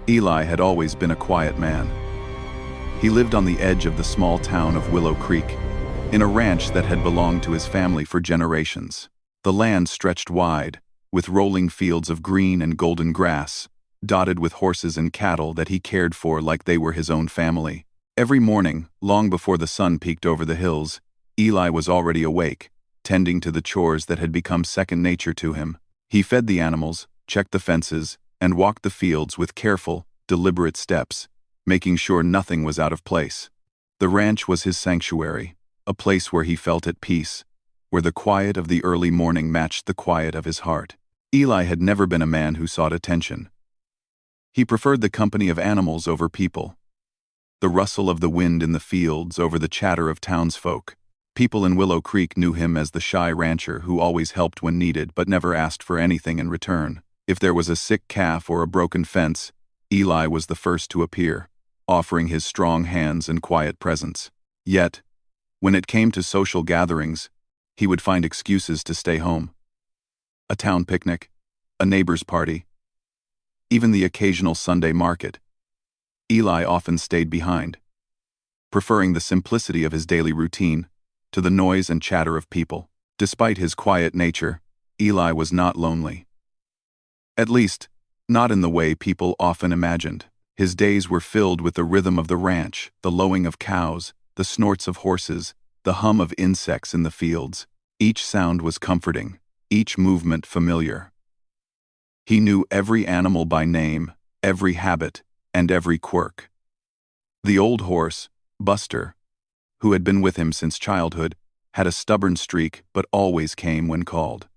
Eli had always been a quiet man. He lived on the edge of the small town of Willow Creek, in a ranch that had belonged to his family for generations. The land stretched wide, with rolling fields of green and golden grass, dotted with horses and cattle that he cared for like they were his own family. Every morning, long before the sun peeked over the hills, Eli was already awake, tending to the chores that had become second nature to him. He fed the animals, checked the fences, and walked the fields with careful, deliberate steps, making sure nothing was out of place. The ranch was his sanctuary, a place where he felt at peace, where the quiet of the early morning matched the quiet of his heart. Eli had never been a man who sought attention. He preferred the company of animals over people, the rustle of the wind in the fields over the chatter of townsfolk. People in Willow Creek knew him as the shy rancher who always helped when needed but never asked for anything in return. If there was a sick calf or a broken fence, Eli was the first to appear, offering his strong hands and quiet presence. Yet, when it came to social gatherings, he would find excuses to stay home. A town picnic, a neighbor's party, even the occasional Sunday market. Eli often stayed behind, preferring the simplicity of his daily routine to the noise and chatter of people. Despite his quiet nature, Eli was not lonely. At least, not in the way people often imagined. His days were filled with the rhythm of the ranch, the lowing of cows, the snorts of horses, the hum of insects in the fields. Each sound was comforting, each movement familiar. He knew every animal by name, every habit, and every quirk. The old horse, Buster, who had been with him since childhood, had a stubborn streak but always came when called.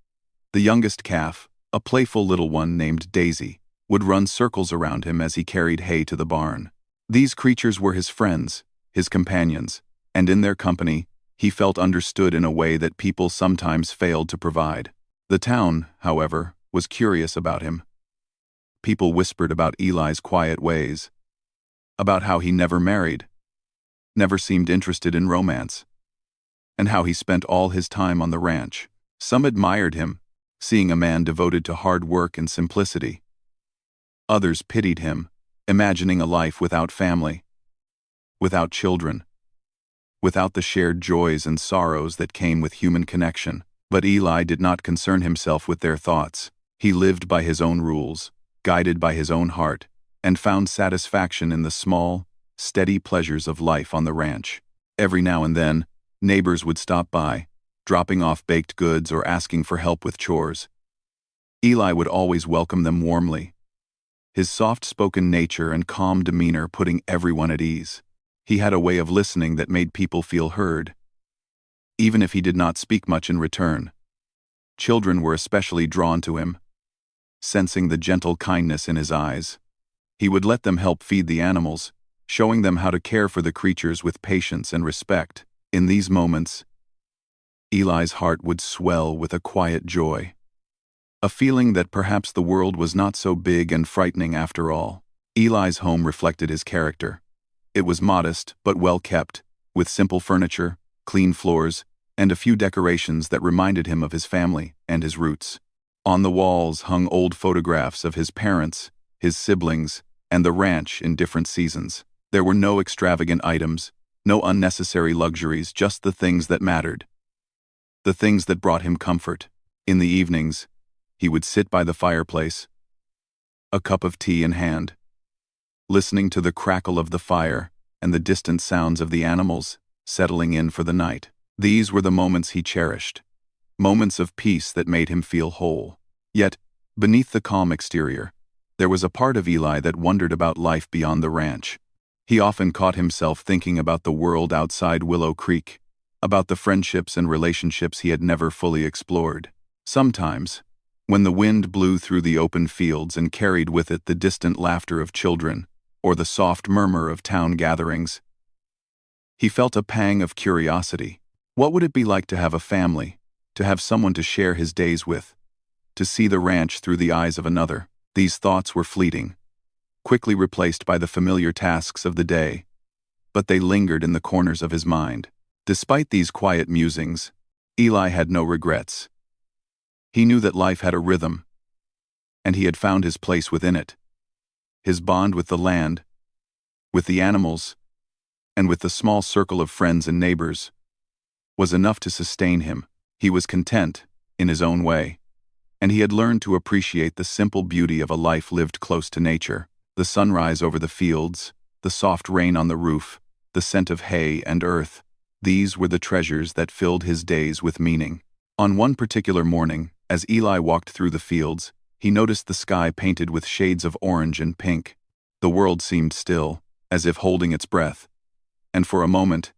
The youngest calf, a playful little one named Daisy, would run circles around him as he carried hay to the barn. These creatures were his friends, his companions, and in their company, he felt understood in a way that people sometimes failed to provide. The town, however, was curious about him. People whispered about Eli's quiet ways, about how he never married, never seemed interested in romance, and how he spent all his time on the ranch. Some admired him, seeing a man devoted to hard work and simplicity. Others pitied him, imagining a life without family, without children, without the shared joys and sorrows that came with human connection. But Eli did not concern himself with their thoughts. He lived by his own rules, guided by his own heart, and found satisfaction in the small, steady pleasures of life on the ranch. Every now and then, neighbors would stop by, dropping off baked goods or asking for help with chores. Eli would always welcome them warmly, his soft-spoken nature and calm demeanor putting everyone at ease. He had a way of listening that made people feel heard, even if he did not speak much in return. Children were especially drawn to him, sensing the gentle kindness in his eyes. He would let them help feed the animals, showing them how to care for the creatures with patience and respect. In these moments, Eli's heart would swell with a quiet joy, a feeling that perhaps the world was not so big and frightening after all. Eli's home reflected his character. It was modest but well kept, with simple furniture, clean floors, and a few decorations that reminded him of his family and his roots. On the walls hung old photographs of his parents, his siblings, and the ranch in different seasons. There were no extravagant items, no unnecessary luxuries, just the things that mattered, the things that brought him comfort. In the evenings, he would sit by the fireplace, a cup of tea in hand, listening to the crackle of the fire and the distant sounds of the animals settling in for the night. These were the moments he cherished, moments of peace that made him feel whole. Yet, beneath the calm exterior, there was a part of Eli that wondered about life beyond the ranch. He often caught himself thinking about the world outside Willow Creek, about the friendships and relationships he had never fully explored. Sometimes, when the wind blew through the open fields and carried with it the distant laughter of children or the soft murmur of town gatherings, he felt a pang of curiosity. What would it be like to have a family, to have someone to share his days with, to see the ranch through the eyes of another? These thoughts were fleeting, quickly replaced by the familiar tasks of the day, but they lingered in the corners of his mind. Despite these quiet musings, Eli had no regrets. He knew that life had a rhythm, and he had found his place within it. His bond with the land, with the animals, and with the small circle of friends and neighbors was enough to sustain him. He was content, in his own way, and he had learned to appreciate the simple beauty of a life lived close to nature. The sunrise over the fields, the soft rain on the roof, the scent of hay and earth, these were the treasures that filled his days with meaning. On one particular morning, as Eli walked through the fields, he noticed the sky painted with shades of orange and pink. The world seemed still, as if holding its breath, and for a moment,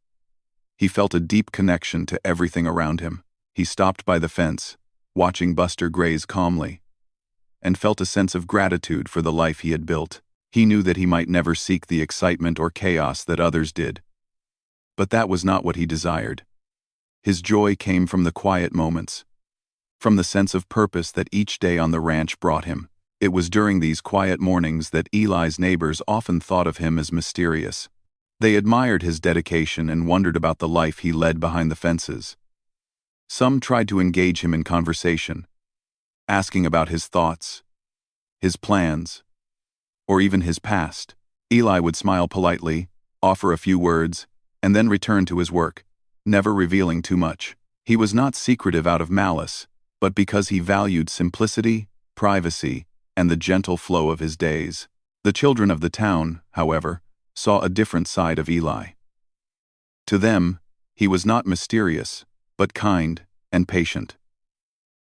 he felt a deep connection to everything around him. He stopped by the fence, watching Buster graze calmly, and felt a sense of gratitude for the life he had built. He knew that he might never seek the excitement or chaos that others did, but that was not what he desired. His joy came from the quiet moments, from the sense of purpose that each day on the ranch brought him. It was during these quiet mornings that Eli's neighbors often thought of him as mysterious. They admired his dedication and wondered about the life he led behind the fences. Some tried to engage him in conversation, asking about his thoughts, his plans, or even his past. Eli would smile politely, offer a few words, and then return to his work, never revealing too much. He was not secretive out of malice, but because he valued simplicity, privacy, and the gentle flow of his days. The children of the town, however, saw a different side of Eli. To them, he was not mysterious, but kind and patient.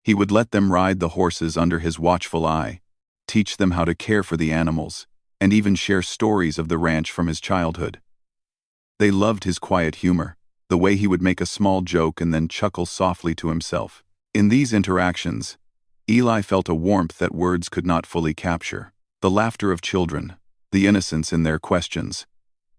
He would let them ride the horses under his watchful eye, teach them how to care for the animals, and even share stories of the ranch from his childhood. They loved his quiet humor, the way he would make a small joke and then chuckle softly to himself. In these interactions, Eli felt a warmth that words could not fully capture. The laughter of children, the innocence in their questions,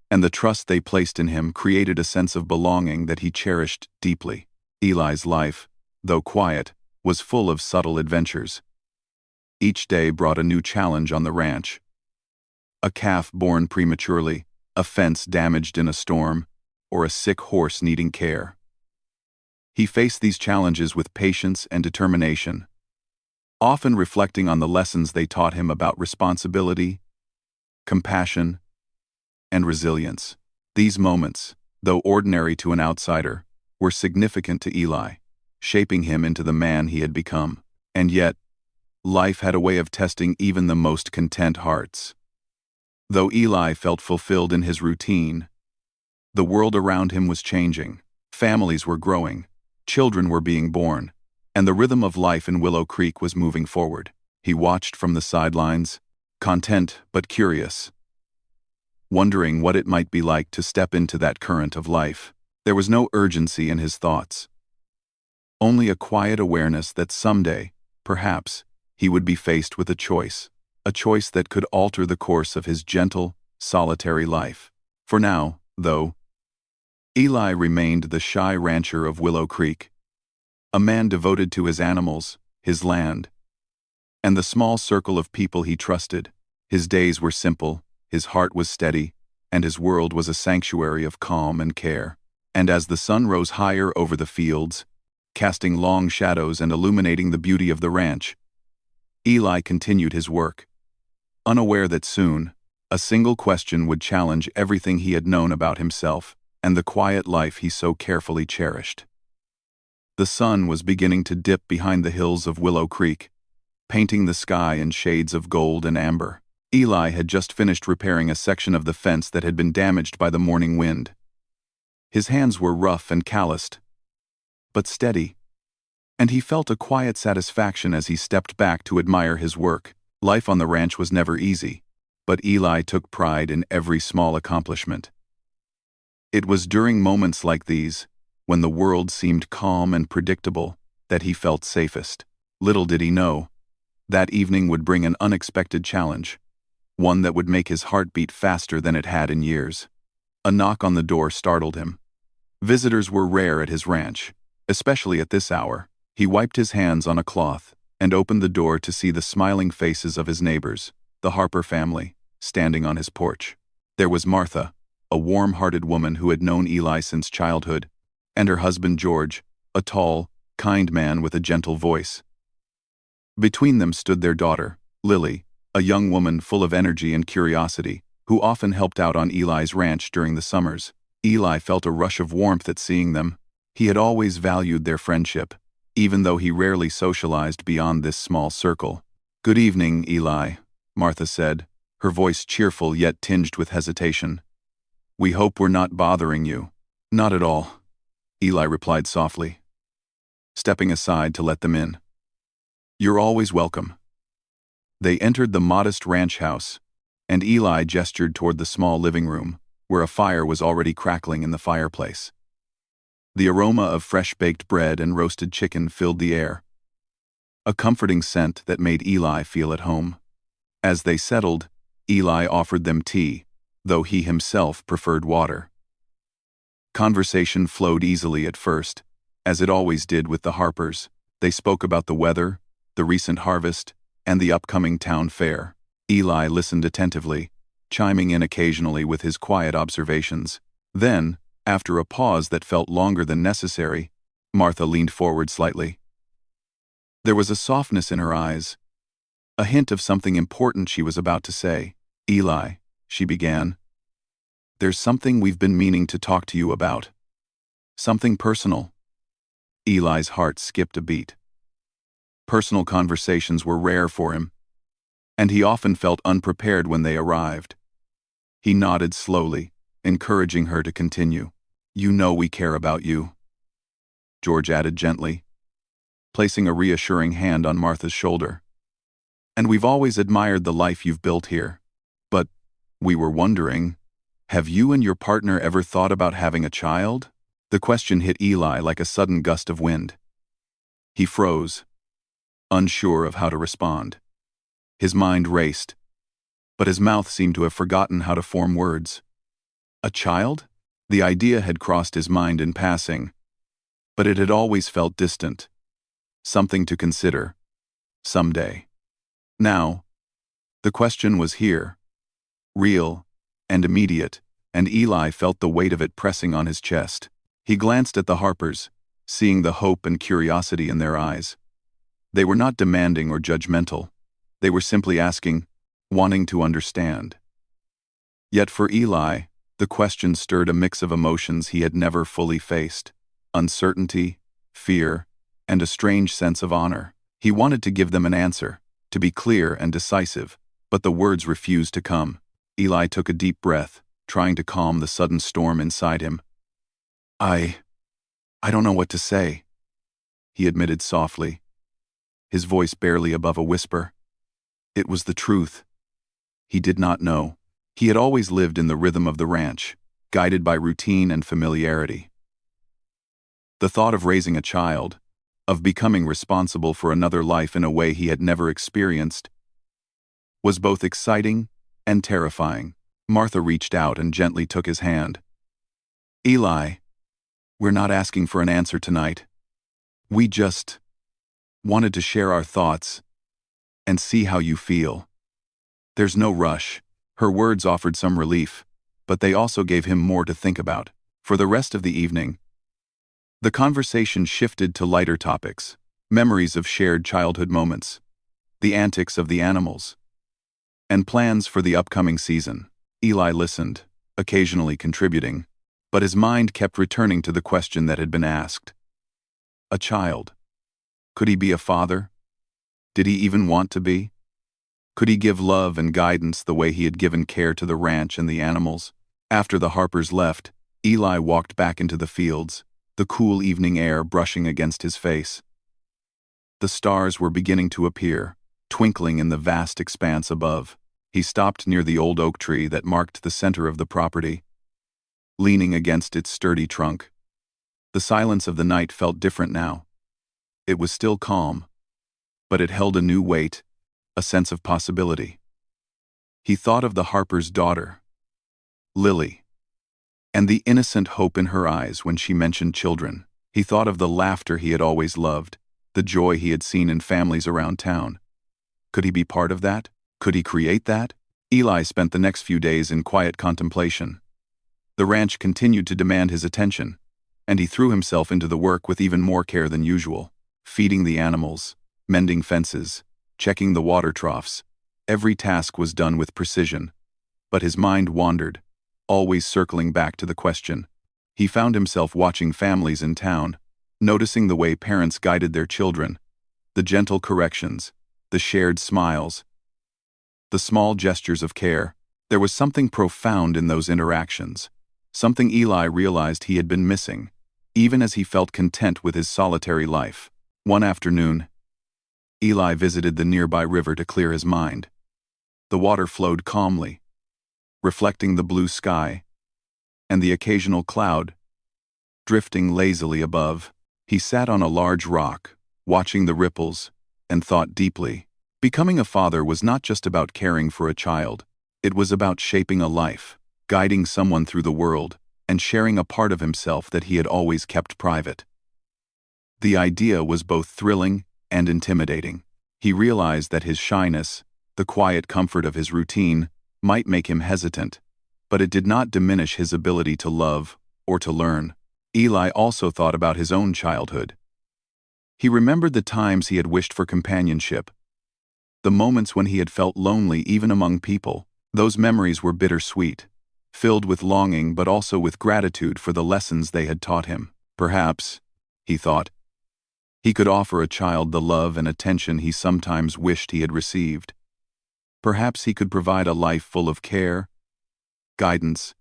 and the trust they placed in him created a sense of belonging that he cherished deeply. Eli's life, though quiet, was full of subtle adventures. Each day brought a new challenge on the ranch. A calf born prematurely, a fence damaged in a storm, or a sick horse needing care. He faced these challenges with patience and determination, often reflecting on the lessons they taught him about responsibility, compassion, and resilience. These moments, though ordinary to an outsider, were significant to Eli, shaping him into the man he had become. And yet, life had a way of testing even the most content hearts. Though Eli felt fulfilled in his routine, the world around him was changing. Families were growing, children were being born, and the rhythm of life in Willow Creek was moving forward. He watched from the sidelines, content but curious, wondering what it might be like to step into that current of life. There was no urgency in his thoughts, only a quiet awareness that someday, perhaps, he would be faced with a choice that could alter the course of his gentle, solitary life. For now, though, Eli remained the shy rancher of Willow Creek, a man devoted to his animals, his land, and the small circle of people he trusted. His days were simple, his heart was steady, and his world was a sanctuary of calm and care. And as the sun rose higher over the fields, casting long shadows and illuminating the beauty of the ranch, Eli continued his work, unaware that soon, a single question would challenge everything he had known about himself and the quiet life he so carefully cherished. The sun was beginning to dip behind the hills of Willow Creek, painting the sky in shades of gold and amber. Eli had just finished repairing a section of the fence that had been damaged by the morning wind. His hands were rough and calloused, but steady, and he felt a quiet satisfaction as he stepped back to admire his work. Life on the ranch was never easy, but Eli took pride in every small accomplishment. It was during moments like these, when the world seemed calm and predictable, that he felt safest. Little did he know, that evening would bring an unexpected challenge, one that would make his heart beat faster than it had in years. A knock on the door startled him. Visitors were rare at his ranch, especially at this hour. He wiped his hands on a cloth and opened the door to see the smiling faces of his neighbors, the Harper family, standing on his porch. There was Martha, a warm-hearted woman who had known Eli since childhood, and her husband George, a tall, kind man with a gentle voice. Between them stood their daughter, Lily, a young woman full of energy and curiosity, who often helped out on Eli's ranch during the summers. Eli felt a rush of warmth at seeing them. He had always valued their friendship, even though he rarely socialized beyond this small circle. "Good evening, Eli," Martha said, her voice cheerful yet tinged with hesitation. "We hope we're not bothering you." "Not at all," Eli replied softly, stepping aside to let them in. "You're always welcome." They entered the modest ranch house, and Eli gestured toward the small living room, where a fire was already crackling in the fireplace. The aroma of fresh-baked bread and roasted chicken filled the air, a comforting scent that made Eli feel at home. As they settled, Eli offered them tea, though he himself preferred water. Conversation flowed easily at first, as it always did with the Harpers. They spoke about the weather, the recent harvest, and the upcoming town fair. Eli listened attentively, chiming in occasionally with his quiet observations. Then, after a pause that felt longer than necessary, Martha leaned forward slightly. There was a softness in her eyes, a hint of something important she was about to say. "Eli," she began, "there's something we've been meaning to talk to you about. Something personal." Eli's heart skipped a beat. Personal conversations were rare for him, and he often felt unprepared when they arrived. He nodded slowly, encouraging her to continue. "You know we care about you," George added gently, placing a reassuring hand on Martha's shoulder. "And we've always admired the life you've built here. But we were wondering, have you and your partner ever thought about having a child?" The question hit Eli like a sudden gust of wind. He froze, unsure of how to respond. His mind raced, but his mouth seemed to have forgotten how to form words. A child? The idea had crossed his mind in passing, but it had always felt distant. Something to consider. Someday. Now, the question was here. Real and immediate, and Eli felt the weight of it pressing on his chest. He glanced at the Harpers, seeing the hope and curiosity in their eyes. They were not demanding or judgmental. They were simply asking, wanting to understand. Yet for Eli, the question stirred a mix of emotions he had never fully faced: uncertainty, fear, and a strange sense of honor. He wanted to give them an answer, to be clear and decisive, but the words refused to come. Eli took a deep breath, trying to calm the sudden storm inside him. I don't know what to say," he admitted softly, his voice barely above a whisper. It was the truth. He did not know. He had always lived in the rhythm of the ranch, guided by routine and familiarity. The thought of raising a child, of becoming responsible for another life in a way he had never experienced, was both exciting and terrifying. Martha reached out and gently took his hand. "Eli, we're not asking for an answer tonight. We just wanted to share our thoughts and see how you feel. There's no rush." Her words offered some relief, but they also gave him more to think about. For the rest of the evening, the conversation shifted to lighter topics: memories of shared childhood moments, the antics of the animals, and plans for the upcoming season. Eli listened, occasionally contributing, but his mind kept returning to the question that had been asked. A child. Could he be a father? Did he even want to be? Could he give love and guidance the way he had given care to the ranch and the animals? After the Harpers left, Eli walked back into the fields, the cool evening air brushing against his face. The stars were beginning to appear, twinkling in the vast expanse above. He stopped near the old oak tree that marked the center of the property, leaning against its sturdy trunk. The silence of the night felt different now. It was still calm, but it held a new weight, a sense of possibility. He thought of the Harper's daughter, Lily, and the innocent hope in her eyes when she mentioned children. He thought of the laughter he had always loved, the joy he had seen in families around town. Could he be part of that? Could he create that? Eli spent the next few days in quiet contemplation. The ranch continued to demand his attention, and he threw himself into the work with even more care than usual, feeding the animals, mending fences, checking the water troughs. Every task was done with precision, but his mind wandered, always circling back to the question. He found himself watching families in town, noticing the way parents guided their children, the gentle corrections, the shared smiles, the small gestures of care. There was something profound in those interactions, something Eli realized he had been missing, even as he felt content with his solitary life. One afternoon, Eli visited the nearby river to clear his mind. The water flowed calmly, reflecting the blue sky and the occasional cloud drifting lazily above. He sat on a large rock, watching the ripples, and thought deeply. Becoming a father was not just about caring for a child. It was about shaping a life, guiding someone through the world, and sharing a part of himself that he had always kept private. The idea was both thrilling and intimidating. He realized that his shyness, the quiet comfort of his routine, might make him hesitant, but it did not diminish his ability to love or to learn. Eli also thought about his own childhood. He remembered the times he had wished for companionship, the moments when he had felt lonely even among people. Those memories were bittersweet, filled with longing but also with gratitude for the lessons they had taught him. Perhaps, he thought, he could offer a child the love and attention he sometimes wished he had received. Perhaps he could provide a life full of care, guidance,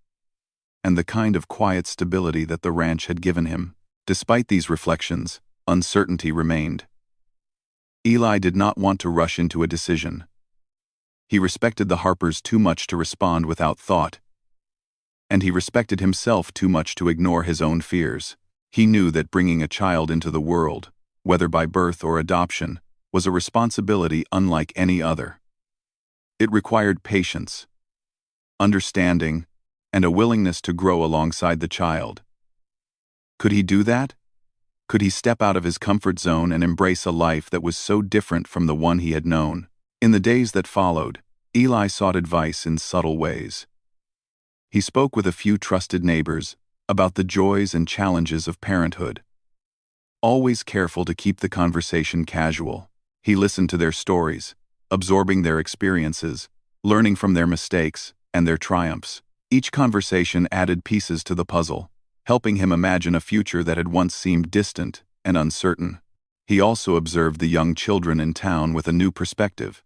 and the kind of quiet stability that the ranch had given him. Despite these reflections, uncertainty remained. Eli did not want to rush into a decision. He respected the Harpers too much to respond without thought, and he respected himself too much to ignore his own fears. He knew that bringing a child into the world, whether by birth or adoption, was a responsibility unlike any other. It required patience, understanding, and a willingness to grow alongside the child. Could he do that? Could he step out of his comfort zone and embrace a life that was so different from the one he had known? In the days that followed, Eli sought advice in subtle ways. He spoke with a few trusted neighbors about the joys and challenges of parenthood. Always careful to keep the conversation casual, he listened to their stories, absorbing their experiences, learning from their mistakes and their triumphs. Each conversation added pieces to the puzzle, helping him imagine a future that had once seemed distant and uncertain. He also observed the young children in town with a new perspective.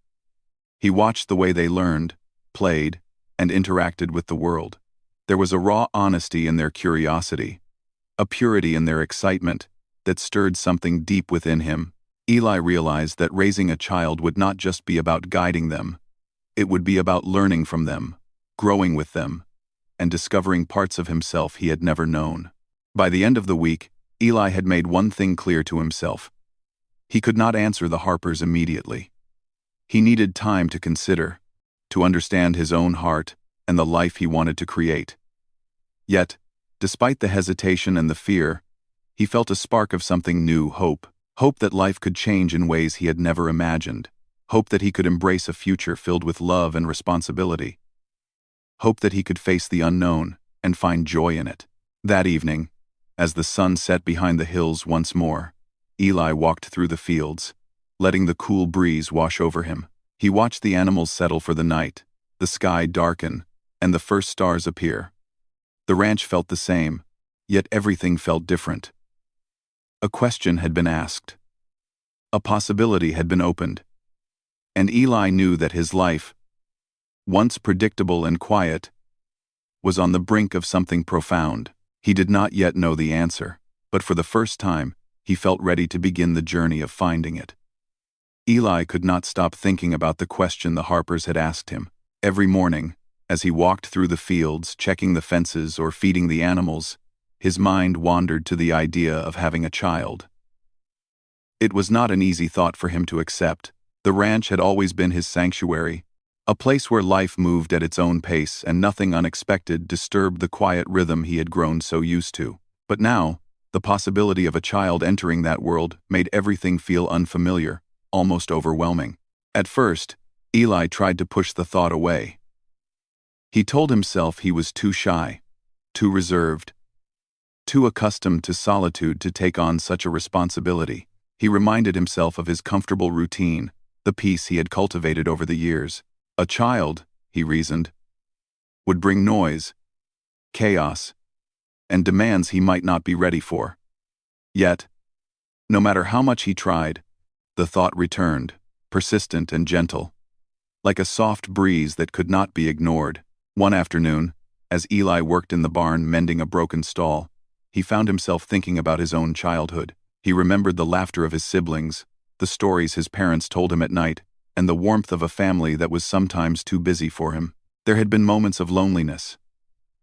He watched the way they learned, played, and interacted with the world. There was a raw honesty in their curiosity, a purity in their excitement that stirred something deep within him. Eli realized that raising a child would not just be about guiding them. It would be about learning from them, growing with them, and discovering parts of himself he had never known. By the end of the week, Eli had made one thing clear to himself. He could not answer the Harpers immediately. He needed time to consider, to understand his own heart and the life he wanted to create. Yet, despite the hesitation and the fear, he felt a spark of something new: hope. Hope that life could change in ways he had never imagined. Hope that he could embrace a future filled with love and responsibility. Hope that he could face the unknown and find joy in it. That evening, as the sun set behind the hills once more, Eli walked through the fields, letting the cool breeze wash over him. He watched the animals settle for the night, the sky darken, and the first stars appear. The ranch felt the same, yet everything felt different. A question had been asked. A possibility had been opened. And Eli knew that his life, once predictable and quiet, was on the brink of something profound. He did not yet know the answer, but for the first time, he felt ready to begin the journey of finding it. Eli could not stop thinking about the question the Harpers had asked him. Every morning, as he walked through the fields, checking the fences or feeding the animals, his mind wandered to the idea of having a child. It was not an easy thought for him to accept. The ranch had always been his sanctuary, a place where life moved at its own pace and nothing unexpected disturbed the quiet rhythm he had grown so used to. But now, the possibility of a child entering that world made everything feel unfamiliar, almost overwhelming. At first, Eli tried to push the thought away. He told himself he was too shy, too reserved, too accustomed to solitude to take on such a responsibility. He reminded himself of his comfortable routine, the peace he had cultivated over the years. A child, he reasoned, would bring noise, chaos, and demands he might not be ready for. Yet, no matter how much he tried, the thought returned, persistent and gentle, like a soft breeze that could not be ignored. One afternoon, as Eli worked in the barn mending a broken stall, he found himself thinking about his own childhood. He remembered the laughter of his siblings, the stories his parents told him at night, and the warmth of a family that was sometimes too busy for him. There had been moments of loneliness,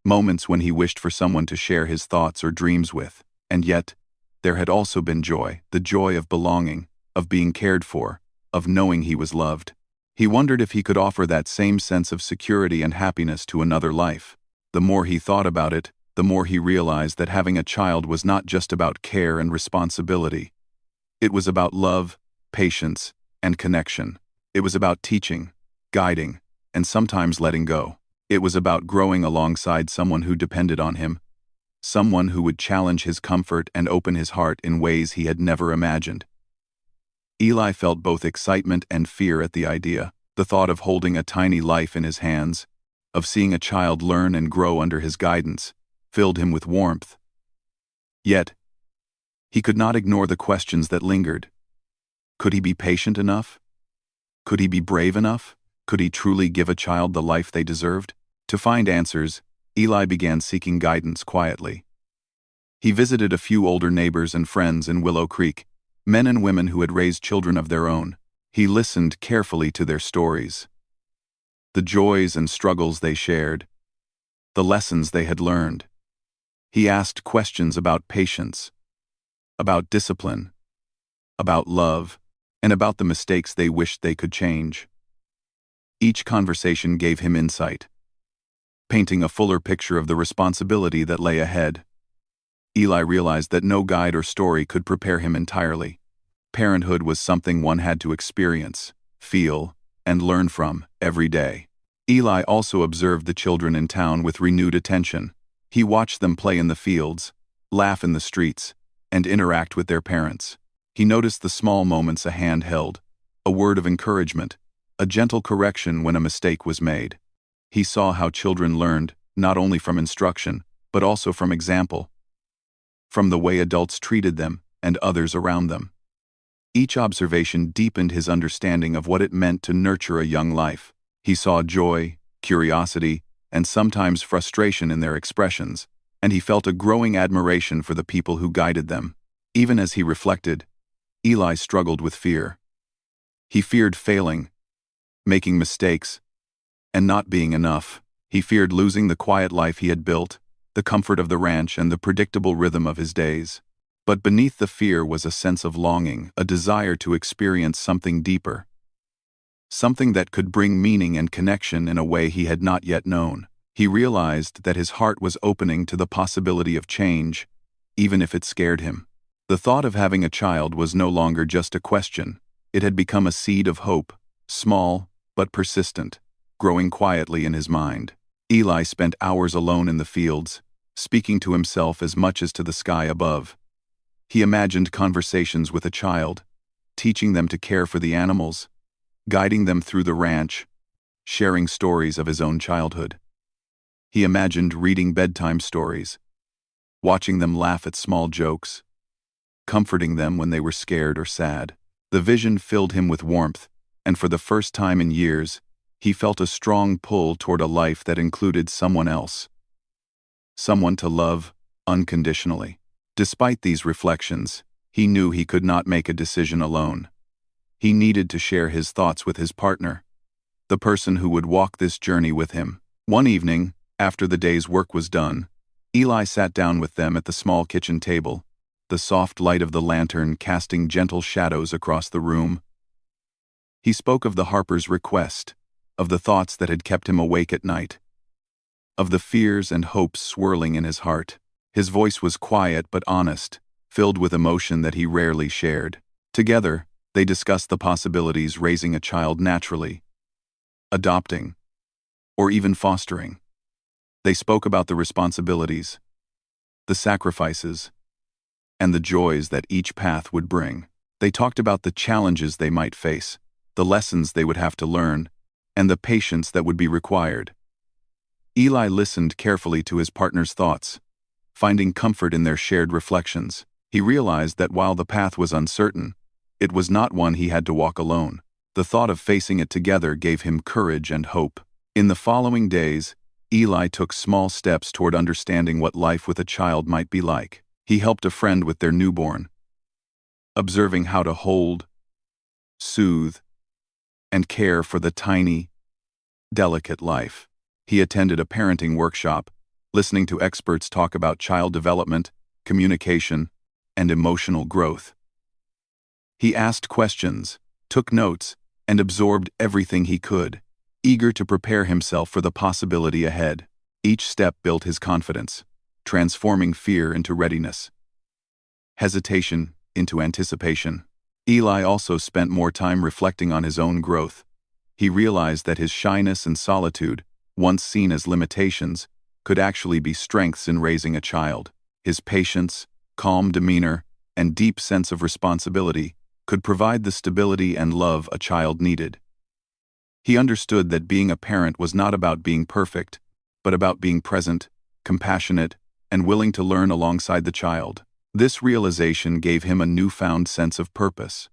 moments when he wished for someone to share his thoughts or dreams with, and yet, there had also been joy, the joy of belonging, of being cared for, of knowing he was loved. He wondered if he could offer that same sense of security and happiness to another life. The more he thought about it, the more he realized that having a child was not just about care and responsibility. It was about love, patience, and connection. It was about teaching, guiding, and sometimes letting go. It was about growing alongside someone who depended on him, someone who would challenge his comfort and open his heart in ways he had never imagined. Eli felt both excitement and fear at the idea. The thought of holding a tiny life in his hands, of seeing a child learn and grow under his guidance, filled him with warmth. Yet, he could not ignore the questions that lingered. Could he be patient enough? Could he be brave enough? Could he truly give a child the life they deserved? To find answers, Eli began seeking guidance quietly. He visited a few older neighbors and friends in Willow Creek, men and women who had raised children of their own. He listened carefully to their stories, the joys and struggles they shared, the lessons they had learned. He asked questions about patience, about discipline, about love, and about the mistakes they wished they could change. Each conversation gave him insight, painting a fuller picture of the responsibility that lay ahead. Eli realized that no guide or story could prepare him entirely. Parenthood was something one had to experience, feel, and learn from every day. Eli also observed the children in town with renewed attention. He watched them play in the fields, laugh in the streets, and interact with their parents. He noticed the small moments a hand held, a word of encouragement, a gentle correction when a mistake was made. He saw how children learned, not only from instruction, but also from example, from the way adults treated them and others around them. Each observation deepened his understanding of what it meant to nurture a young life. He saw joy, curiosity, and sometimes frustration in their expressions, and he felt a growing admiration for the people who guided them. Even as he reflected, Eli struggled with fear. He feared failing, making mistakes, and not being enough. He feared losing the quiet life he had built, the comfort of the ranch, and the predictable rhythm of his days. But beneath the fear was a sense of longing, a desire to experience something deeper, something that could bring meaning and connection in a way he had not yet known. He realized that his heart was opening to the possibility of change, even if it scared him. The thought of having a child was no longer just a question. It had become a seed of hope, small but persistent, growing quietly in his mind. Eli spent hours alone in the fields, speaking to himself as much as to the sky above. He imagined conversations with a child, teaching them to care for the animals, guiding them through the ranch, sharing stories of his own childhood. He imagined reading bedtime stories, watching them laugh at small jokes, comforting them when they were scared or sad. The vision filled him with warmth, and for the first time in years, he felt a strong pull toward a life that included someone else, someone to love unconditionally. Despite these reflections, he knew he could not make a decision alone. He needed to share his thoughts with his partner, the person who would walk this journey with him. One evening, after the day's work was done, Eli sat down with them at the small kitchen table, the soft light of the lantern casting gentle shadows across the room. He spoke of the Harper's request, of the thoughts that had kept him awake at night, of the fears and hopes swirling in his heart. His voice was quiet but honest, filled with emotion that he rarely shared. Together, they discussed the possibilities raising a child naturally, adopting, or even fostering. They spoke about the responsibilities, the sacrifices, and the joys that each path would bring. They talked about the challenges they might face, the lessons they would have to learn, and the patience that would be required. Eli listened carefully to his partner's thoughts, finding comfort in their shared reflections. He realized that while the path was uncertain, it was not one he had to walk alone. The thought of facing it together gave him courage and hope. In the following days, Eli took small steps toward understanding what life with a child might be like. He helped a friend with their newborn, observing how to hold, soothe, and care for the tiny, delicate life. He attended a parenting workshop, listening to experts talk about child development, communication, and emotional growth. He asked questions, took notes, and absorbed everything he could, eager to prepare himself for the possibility ahead. Each step built his confidence, transforming fear into readiness, hesitation into anticipation. Eli also spent more time reflecting on his own growth. He realized that his shyness and solitude, once seen as limitations, could actually be strengths in raising a child. His patience, calm demeanor, and deep sense of responsibility could provide the stability and love a child needed. He understood that being a parent was not about being perfect, but about being present, compassionate, and willing to learn alongside the child. This realization gave him a newfound sense of purpose,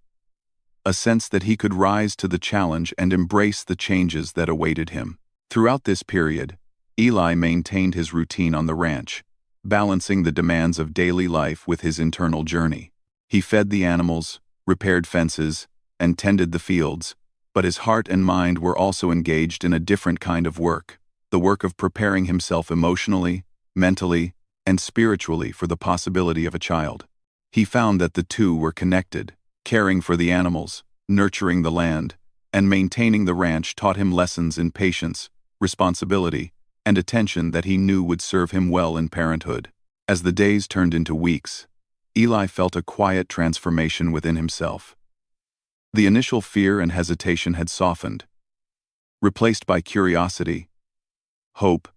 a sense that he could rise to the challenge and embrace the changes that awaited him. Throughout this period, Eli maintained his routine on the ranch, balancing the demands of daily life with his internal journey. He fed the animals, repaired fences, and tended the fields, but his heart and mind were also engaged in a different kind of work, the work of preparing himself emotionally, mentally, and spiritually for the possibility of a child. He found that the two were connected. Caring for the animals, nurturing the land, and maintaining the ranch taught him lessons in patience, responsibility, and attention that he knew would serve him well in parenthood. As the days turned into weeks, Eli felt a quiet transformation within himself. The initial fear and hesitation had softened, replaced by curiosity, hope,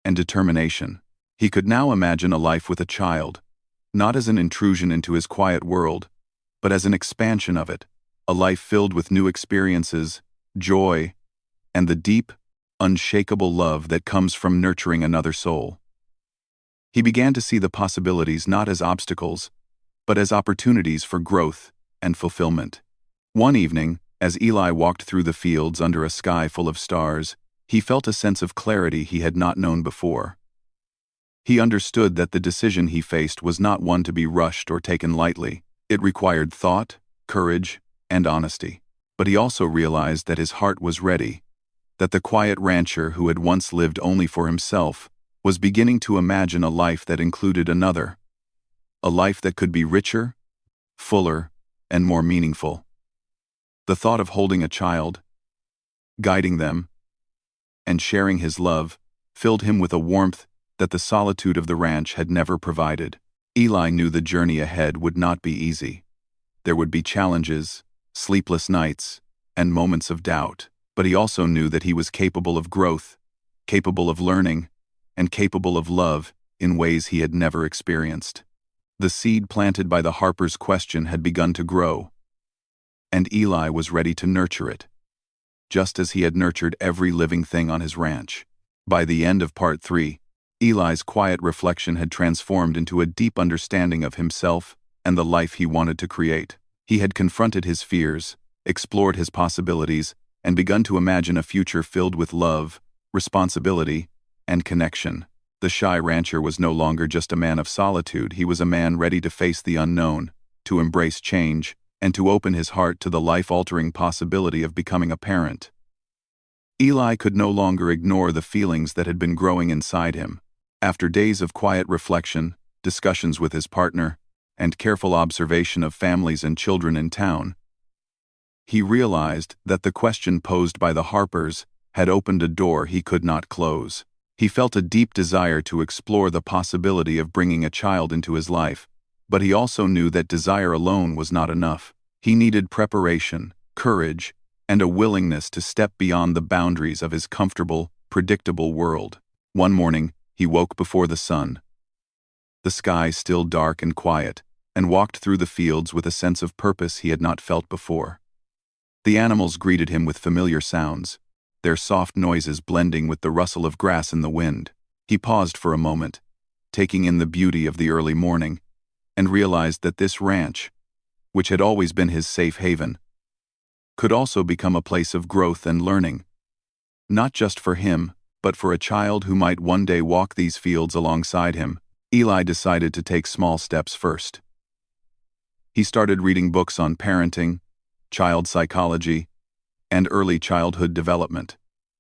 and determination. He could now imagine a life with a child, not as an intrusion into his quiet world, but as an expansion of it, a life filled with new experiences, joy, and the deep, unshakable love that comes from nurturing another soul. He began to see the possibilities not as obstacles, but as opportunities for growth and fulfillment. One evening, as Eli walked through the fields under a sky full of stars, he felt a sense of clarity he had not known before. He understood that the decision he faced was not one to be rushed or taken lightly. It required thought, courage, and honesty. But he also realized that his heart was ready, that the quiet rancher who had once lived only for himself was beginning to imagine a life that included another, a life that could be richer, fuller, and more meaningful. The thought of holding a child, guiding them, and sharing his love filled him with a warmth that the solitude of the ranch had never provided. Eli knew the journey ahead would not be easy. There would be challenges, sleepless nights, and moments of doubt, but he also knew that he was capable of growth, capable of learning, and capable of love in ways he had never experienced. The seed planted by the Harper's question had begun to grow, and Eli was ready to nurture it, just as he had nurtured every living thing on his ranch. By the end of Part 3, Eli's quiet reflection had transformed into a deep understanding of himself and the life he wanted to create. He had confronted his fears, explored his possibilities, and begun to imagine a future filled with love, responsibility, and connection. The shy rancher was no longer just a man of solitude. He was a man ready to face the unknown, to embrace change, and to open his heart to the life-altering possibility of becoming a parent. Eli could no longer ignore the feelings that had been growing inside him. After days of quiet reflection, discussions with his partner, and careful observation of families and children in town, he realized that the question posed by the Harpers had opened a door he could not close. He felt a deep desire to explore the possibility of bringing a child into his life, but he also knew that desire alone was not enough. He needed preparation, courage, and a willingness to step beyond the boundaries of his comfortable, predictable world. One morning, he woke before the sun, the sky still dark and quiet, and walked through the fields with a sense of purpose he had not felt before. The animals greeted him with familiar sounds, their soft noises blending with the rustle of grass in the wind. He paused for a moment, taking in the beauty of the early morning, and realized that this ranch, which had always been his safe haven, could also become a place of growth and learning. Not just for him, but for a child who might one day walk these fields alongside him. Eli decided to take small steps first. He started reading books on parenting, child psychology, and early childhood development.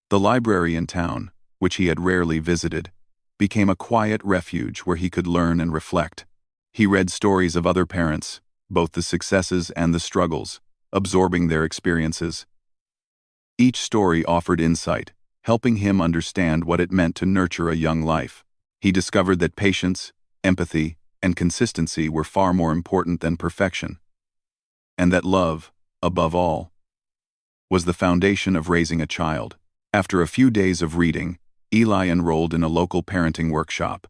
The library in town, which he had rarely visited, became a quiet refuge where he could learn and reflect. He read stories of other parents, both the successes and the struggles, absorbing their experiences. Each story offered insight, helping him understand what it meant to nurture a young life. He discovered that patience, empathy, and consistency were far more important than perfection, and that love, above all, was the foundation of raising a child. After a few days of reading, Eli enrolled in a local parenting workshop.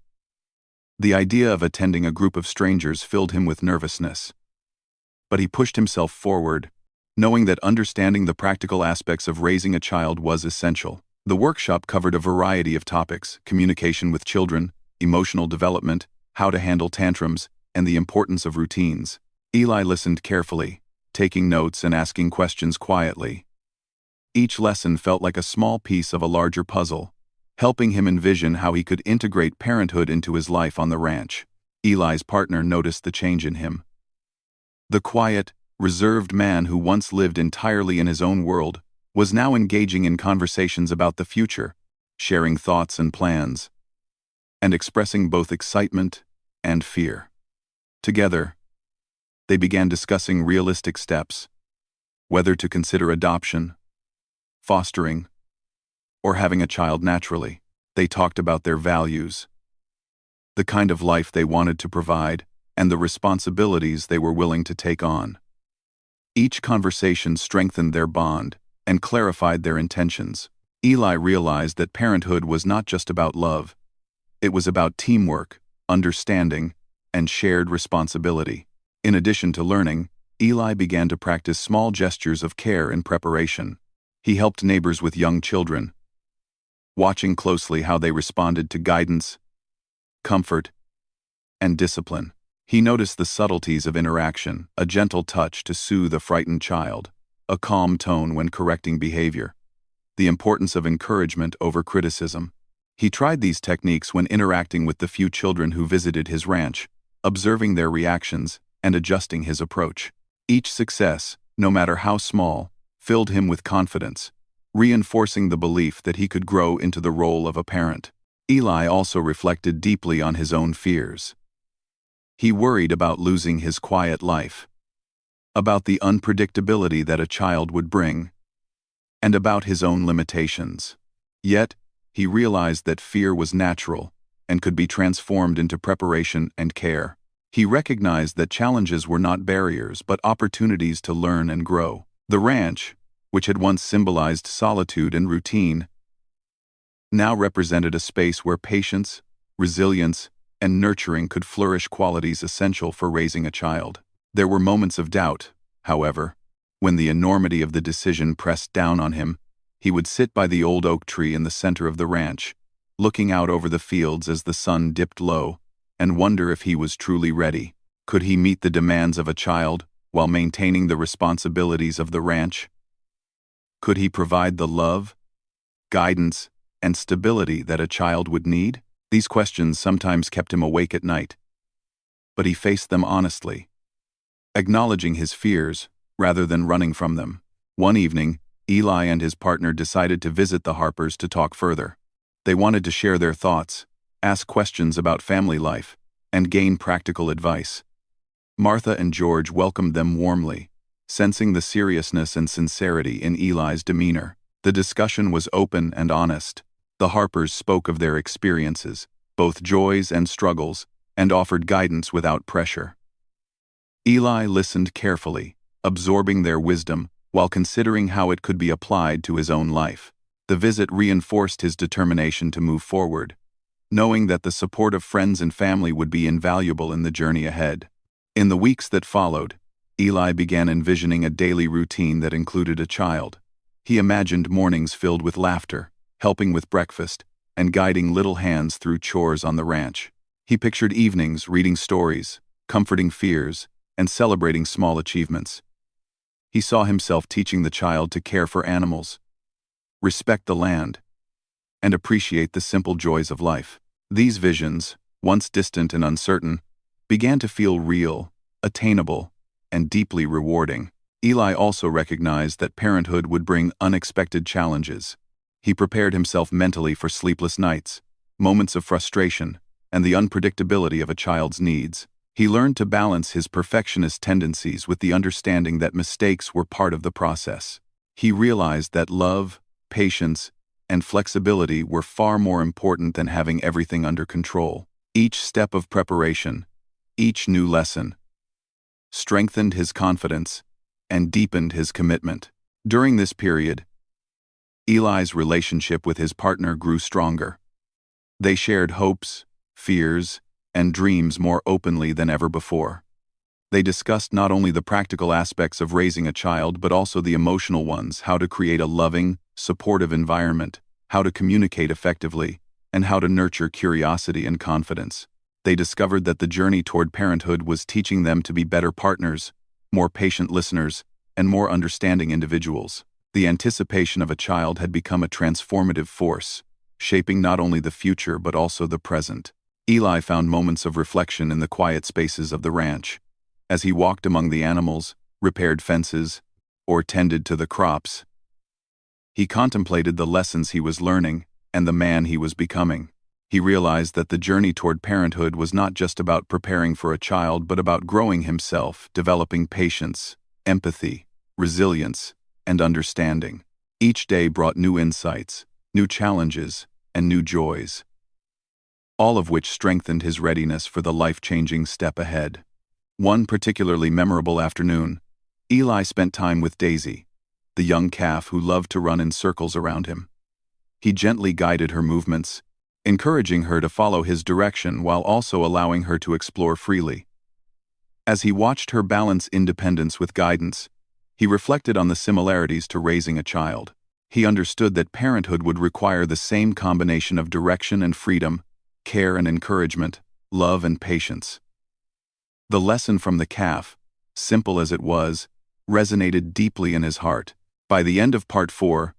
The idea of attending a group of strangers filled him with nervousness. But he pushed himself forward, knowing that understanding the practical aspects of raising a child was essential. The workshop covered a variety of topics: communication with children, emotional development, how to handle tantrums, and the importance of routines. Eli listened carefully, taking notes and asking questions quietly. Each lesson felt like a small piece of a larger puzzle, helping him envision how he could integrate parenthood into his life on the ranch. Eli's partner noticed the change in him. The quiet, reserved man who once lived entirely in his own world was now engaging in conversations about the future, sharing thoughts and plans, and expressing both excitement and fear. Together, they began discussing realistic steps, whether to consider adoption, fostering, or having a child naturally. They talked about their values, the kind of life they wanted to provide, and the responsibilities they were willing to take on. Each conversation strengthened their bond and clarified their intentions. Eli realized that parenthood was not just about love. It was about teamwork, understanding, and shared responsibility. In addition to learning, Eli began to practice small gestures of care and preparation. He helped neighbors with young children, watching closely how they responded to guidance, comfort, and discipline. He noticed the subtleties of interaction: a gentle touch to soothe a frightened child, a calm tone when correcting behavior, the importance of encouragement over criticism. He tried these techniques when interacting with the few children who visited his ranch, observing their reactions and adjusting his approach. Each success, no matter how small, filled him with confidence, reinforcing the belief that he could grow into the role of a parent. Eli also reflected deeply on his own fears. He worried about losing his quiet life, about the unpredictability that a child would bring, and about his own limitations. Yet, he realized that fear was natural and could be transformed into preparation and care. He recognized that challenges were not barriers but opportunities to learn and grow. The ranch, which had once symbolized solitude and routine, now represented a space where patience, resilience, and nurturing could flourish, qualities essential for raising a child. There were moments of doubt, however. When the enormity of the decision pressed down on him, he would sit by the old oak tree in the center of the ranch, looking out over the fields as the sun dipped low, and wonder if he was truly ready. Could he meet the demands of a child while maintaining the responsibilities of the ranch? Could he provide the love, guidance, and stability that a child would need? These questions sometimes kept him awake at night, but he faced them honestly, acknowledging his fears rather than running from them. One evening, Eli and his partner decided to visit the Harpers to talk further. They wanted to share their thoughts, ask questions about family life, and gain practical advice. Martha and George welcomed them warmly, sensing the seriousness and sincerity in Eli's demeanor. The discussion was open and honest. The Harpers spoke of their experiences, both joys and struggles, and offered guidance without pressure. Eli listened carefully, absorbing their wisdom while considering how it could be applied to his own life. The visit reinforced his determination to move forward, knowing that the support of friends and family would be invaluable in the journey ahead. In the weeks that followed, Eli began envisioning a daily routine that included a child. He imagined mornings filled with laughter, helping with breakfast, and guiding little hands through chores on the ranch. He pictured evenings reading stories, comforting fears, and celebrating small achievements. He saw himself teaching the child to care for animals, respect the land, and appreciate the simple joys of life. These visions, once distant and uncertain, began to feel real, attainable, and deeply rewarding. Eli also recognized that parenthood would bring unexpected challenges. He prepared himself mentally for sleepless nights, moments of frustration, and the unpredictability of a child's needs. He learned to balance his perfectionist tendencies with the understanding that mistakes were part of the process. He realized that love, patience, and flexibility were far more important than having everything under control. Each step of preparation, each new lesson, strengthened his confidence and deepened his commitment. During this period, Eli's relationship with his partner grew stronger. They shared hopes, fears, and dreams more openly than ever before. They discussed not only the practical aspects of raising a child but also the emotional ones: how to create a loving, supportive environment, how to communicate effectively, and how to nurture curiosity and confidence. They discovered that the journey toward parenthood was teaching them to be better partners, more patient listeners, and more understanding individuals. The anticipation of a child had become a transformative force, shaping not only the future but also the present. Eli found moments of reflection in the quiet spaces of the ranch. As he walked among the animals, repaired fences, or tended to the crops, he contemplated the lessons he was learning and the man he was becoming. He realized that the journey toward parenthood was not just about preparing for a child but about growing himself, developing patience, empathy, resilience, and understanding. Each day brought new insights, new challenges, and new joys, all of which strengthened his readiness for the life-changing step ahead. One particularly memorable afternoon, Eli spent time with Daisy, the young calf who loved to run in circles around him. He gently guided her movements, encouraging her to follow his direction while also allowing her to explore freely. As he watched her balance independence with guidance, he reflected on the similarities to raising a child. He understood that parenthood would require the same combination of direction and freedom, care and encouragement, love and patience. The lesson from the calf, simple as it was, resonated deeply in his heart. By the end of Part 4,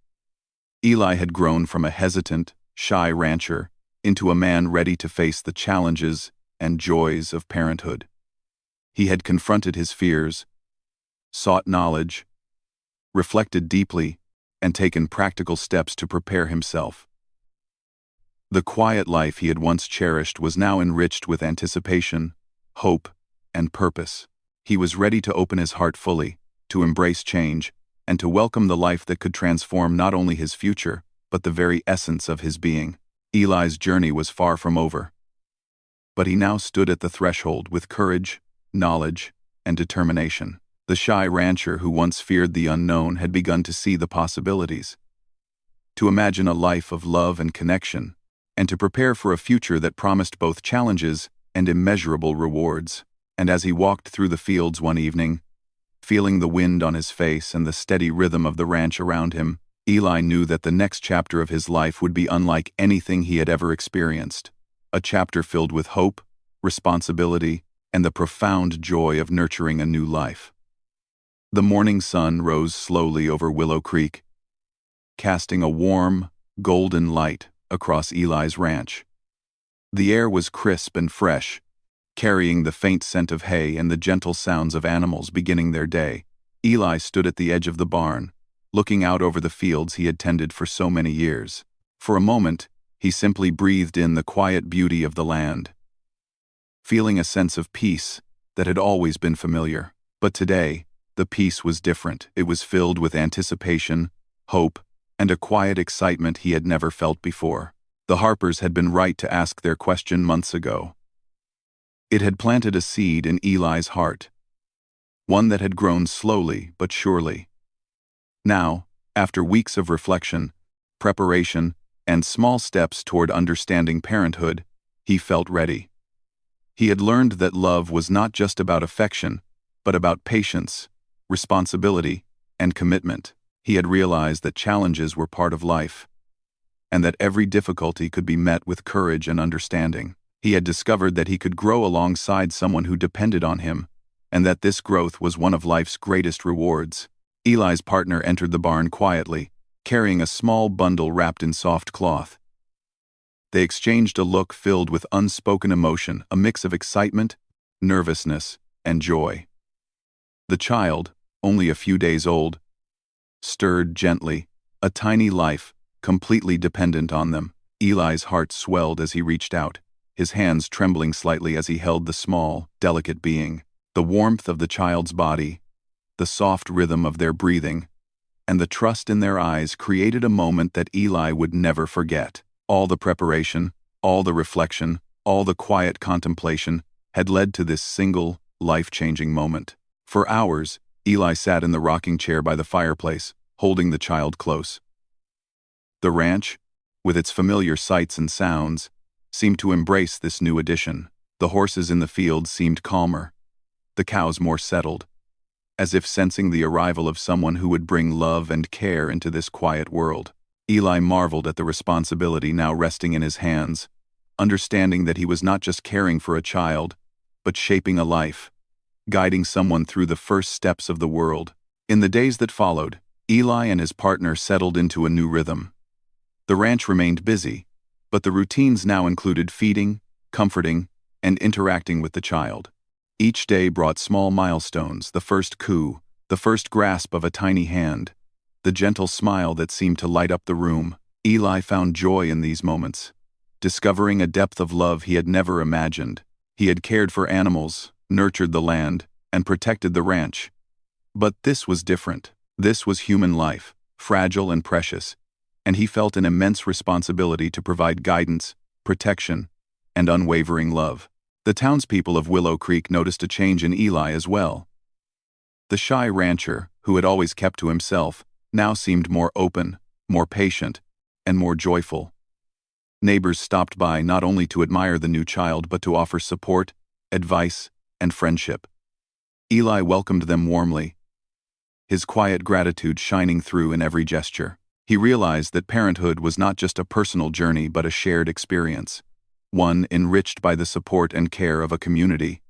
Eli had grown from a hesitant, shy rancher into a man ready to face the challenges and joys of parenthood. He had confronted his fears, sought knowledge, reflected deeply, and taken practical steps to prepare himself. The quiet life he had once cherished was now enriched with anticipation, hope, and purpose. He was ready to open his heart fully, to embrace change, and to welcome the life that could transform not only his future, but the very essence of his being. Eli's journey was far from over, but he now stood at the threshold with courage, knowledge, and determination. The shy rancher who once feared the unknown had begun to see the possibilities, to imagine a life of love and connection, and to prepare for a future that promised both challenges and immeasurable rewards. And as he walked through the fields one evening, feeling the wind on his face and the steady rhythm of the ranch around him, Eli knew that the next chapter of his life would be unlike anything he had ever experienced, a chapter filled with hope, responsibility, and the profound joy of nurturing a new life. The morning sun rose slowly over Willow Creek, casting a warm, golden light across Eli's ranch. The air was crisp and fresh, carrying the faint scent of hay and the gentle sounds of animals beginning their day. Eli stood at the edge of the barn, looking out over the fields he had tended for so many years. For a moment, he simply breathed in the quiet beauty of the land, feeling a sense of peace that had always been familiar. But today, the peace was different. It was filled with anticipation, hope, and a quiet excitement he had never felt before. The Harpers had been right to ask their question months ago. It had planted a seed in Eli's heart, one that had grown slowly but surely. Now, after weeks of reflection, preparation, and small steps toward understanding parenthood, he felt ready. He had learned that love was not just about affection, but about patience, responsibility, and commitment. He had realized that challenges were part of life, and that every difficulty could be met with courage and understanding. He had discovered that he could grow alongside someone who depended on him, and that this growth was one of life's greatest rewards. Eli's partner entered the barn quietly, carrying a small bundle wrapped in soft cloth. They exchanged a look filled with unspoken emotion, a mix of excitement, nervousness, and joy. The child, only a few days old, stirred gently, a tiny life, completely dependent on them. Eli's heart swelled as he reached out, his hands trembling slightly as he held the small, delicate being. The warmth of the child's body, the soft rhythm of their breathing, and the trust in their eyes created a moment that Eli would never forget. All the preparation, all the reflection, all the quiet contemplation had led to this single, life-changing moment. For hours, Eli sat in the rocking chair by the fireplace, holding the child close. The ranch, with its familiar sights and sounds, seemed to embrace this new addition. The horses in the field seemed calmer, the cows more settled, as if sensing the arrival of someone who would bring love and care into this quiet world. Eli marveled at the responsibility now resting in his hands, understanding that he was not just caring for a child, but shaping a life, guiding someone through the first steps of the world. In the days that followed, Eli and his partner settled into a new rhythm. The ranch remained busy, but the routines now included feeding, comforting, and interacting with the child. Each day brought small milestones, the first coo, the first grasp of a tiny hand, the gentle smile that seemed to light up the room. Eli found joy in these moments, discovering a depth of love he had never imagined. He had cared for animals, nurtured the land, and protected the ranch. But this was different. This was human life, fragile and precious, and he felt an immense responsibility to provide guidance, protection, and unwavering love. The townspeople of Willow Creek noticed a change in Eli as well. The shy rancher, who had always kept to himself, now seemed more open, more patient, and more joyful. Neighbors stopped by not only to admire the new child but to offer support, advice, and friendship. Eli welcomed them warmly, his quiet gratitude shining through in every gesture. He realized that parenthood was not just a personal journey but a shared experience, one enriched by the support and care of a community.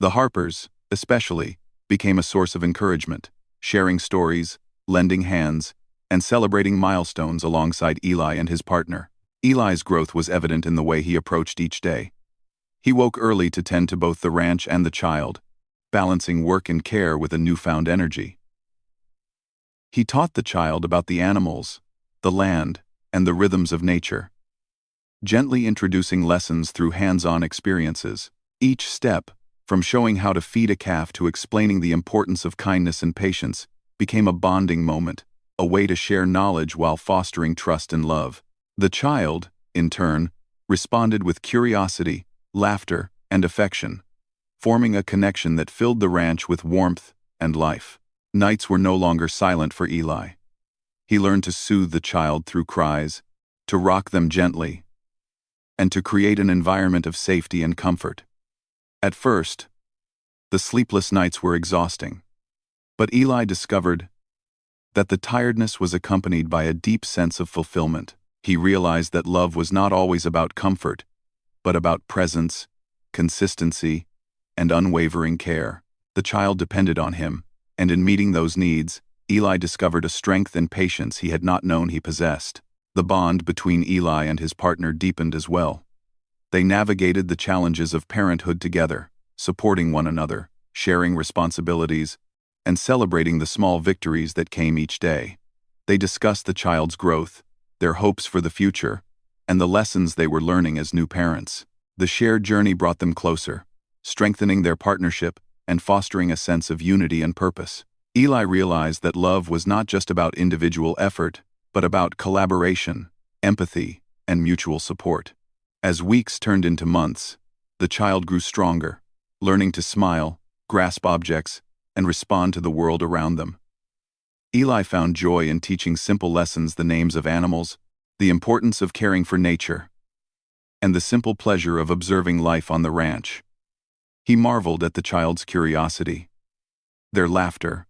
The Harpers, especially, became a source of encouragement, sharing stories, lending hands, and celebrating milestones alongside Eli and his partner. Eli's growth was evident in the way he approached each day. He woke early to tend to both the ranch and the child, balancing work and care with a newfound energy. He taught the child about the animals, the land, and the rhythms of nature, gently introducing lessons through hands-on experiences. Each step, from showing how to feed a calf to explaining the importance of kindness and patience, became a bonding moment, a way to share knowledge while fostering trust and love. The child, in turn, responded with curiosity, laughter, and affection, forming a connection that filled the ranch with warmth and life. Nights were no longer silent for Eli. He learned to soothe the child through cries, to rock them gently, and to create an environment of safety and comfort. At first, the sleepless nights were exhausting, but Eli discovered that the tiredness was accompanied by a deep sense of fulfillment. He realized that love was not always about comfort, but about presence, consistency, and unwavering care. The child depended on him, and in meeting those needs, Eli discovered a strength and patience he had not known he possessed. The bond between Eli and his partner deepened as well. They navigated the challenges of parenthood together, supporting one another, sharing responsibilities, and celebrating the small victories that came each day. They discussed the child's growth, their hopes for the future, and the lessons they were learning as new parents. The shared journey brought them closer, strengthening their partnership and fostering a sense of unity and purpose. Eli realized that love was not just about individual effort, but about collaboration, empathy, and mutual support. As weeks turned into months, the child grew stronger, learning to smile, grasp objects, and respond to the world around them. Eli found joy in teaching simple lessons: the names of animals, the importance of caring for nature, and the simple pleasure of observing life on the ranch. He marveled at the child's curiosity, their laughter,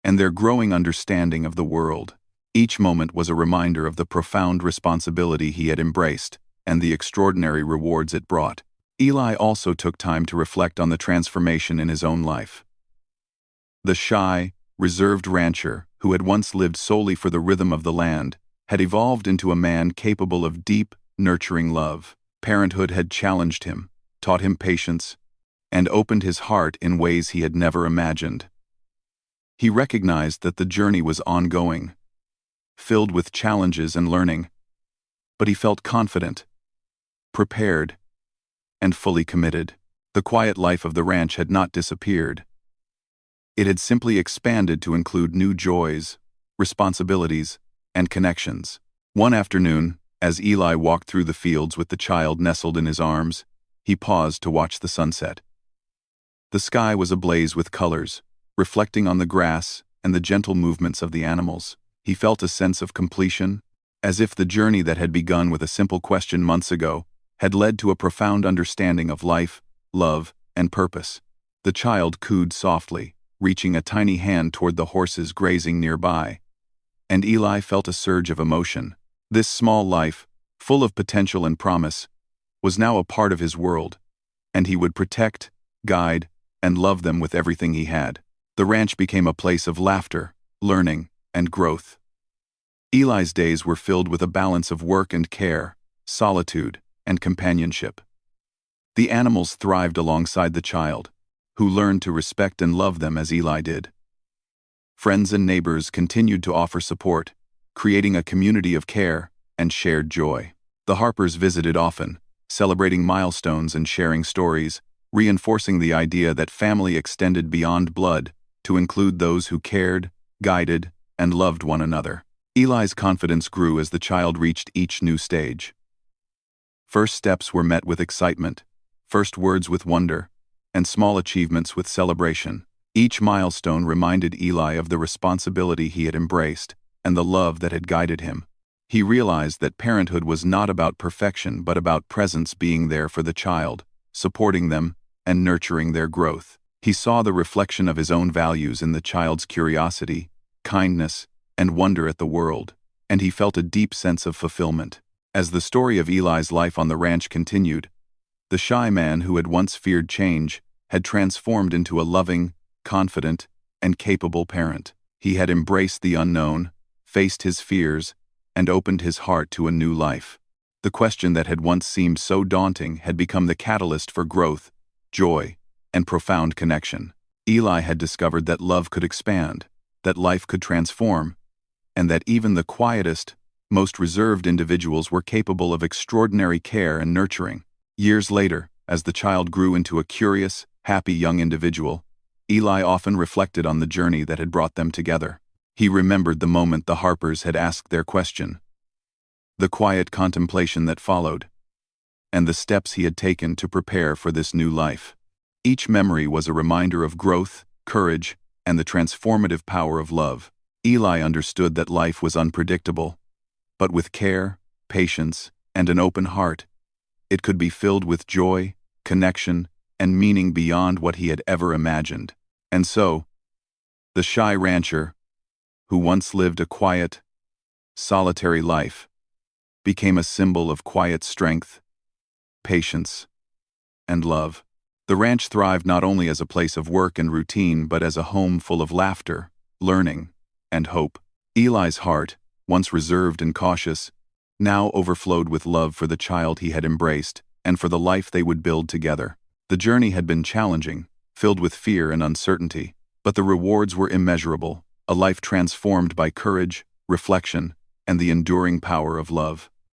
and their growing understanding of the world. Each moment was a reminder of the profound responsibility he had embraced and the extraordinary rewards it brought. Eli also took time to reflect on the transformation in his own life. The shy, reserved rancher, who had once lived solely for the rhythm of the land, had evolved into a man capable of deep, nurturing love. Parenthood had challenged him, taught him patience, and opened his heart in ways he had never imagined. He recognized that the journey was ongoing, filled with challenges and learning, but he felt confident, prepared, and fully committed. The quiet life of the ranch had not disappeared. It had simply expanded to include new joys, responsibilities, and connections. One afternoon, as Eli walked through the fields with the child nestled in his arms, he paused to watch the sunset. The sky was ablaze with colors, reflecting on the grass and the gentle movements of the animals. He felt a sense of completion, as if the journey that had begun with a simple question months ago had led to a profound understanding of life, love, and purpose. The child cooed softly, reaching a tiny hand toward the horses grazing nearby, and Eli felt a surge of emotion. This small life, full of potential and promise, was now a part of his world, and he would protect, guide, and love them with everything he had. The ranch became a place of laughter, learning, and growth. Eli's days were filled with a balance of work and care, solitude, and companionship. The animals thrived alongside the child, who learned to respect and love them as Eli did. Friends and neighbors continued to offer support, creating a community of care and shared joy. The Harpers visited often, celebrating milestones and sharing stories, reinforcing the idea that family extended beyond blood to include those who cared, guided, and loved one another. Eli's confidence grew as the child reached each new stage. First steps were met with excitement, first words with wonder, and small achievements with celebration. Each milestone reminded Eli of the responsibility he had embraced and the love that had guided him. He realized that parenthood was not about perfection but about presence, being there for the child, supporting them, and nurturing their growth. He saw the reflection of his own values in the child's curiosity, kindness, and wonder at the world, and he felt a deep sense of fulfillment. As the story of Eli's life on the ranch continued, the shy man who had once feared change had transformed into a loving, confident, and capable parent. He had embraced the unknown, faced his fears, and opened his heart to a new life. The question that had once seemed so daunting had become the catalyst for growth, joy, and profound connection. Eli had discovered that love could expand, that life could transform, and that even the quietest, most reserved individuals were capable of extraordinary care and nurturing. Years later, as the child grew into a curious, happy young individual, Eli often reflected on the journey that had brought them together. He remembered the moment the Harpers had asked their question, the quiet contemplation that followed, and the steps he had taken to prepare for this new life. Each memory was a reminder of growth, courage, and the transformative power of love. Eli understood that life was unpredictable, but with care, patience, and an open heart, it could be filled with joy, connection, and meaning beyond what he had ever imagined. And so, the shy rancher, who once lived a quiet, solitary life, became a symbol of quiet strength, patience, and love. The ranch thrived not only as a place of work and routine but as a home full of laughter, learning, and hope. Eli's heart, once reserved and cautious, now overflowed with love for the child he had embraced and for the life they would build together. The journey had been challenging, filled with fear and uncertainty, but the rewards were immeasurable, a life transformed by courage, reflection, and the enduring power of love.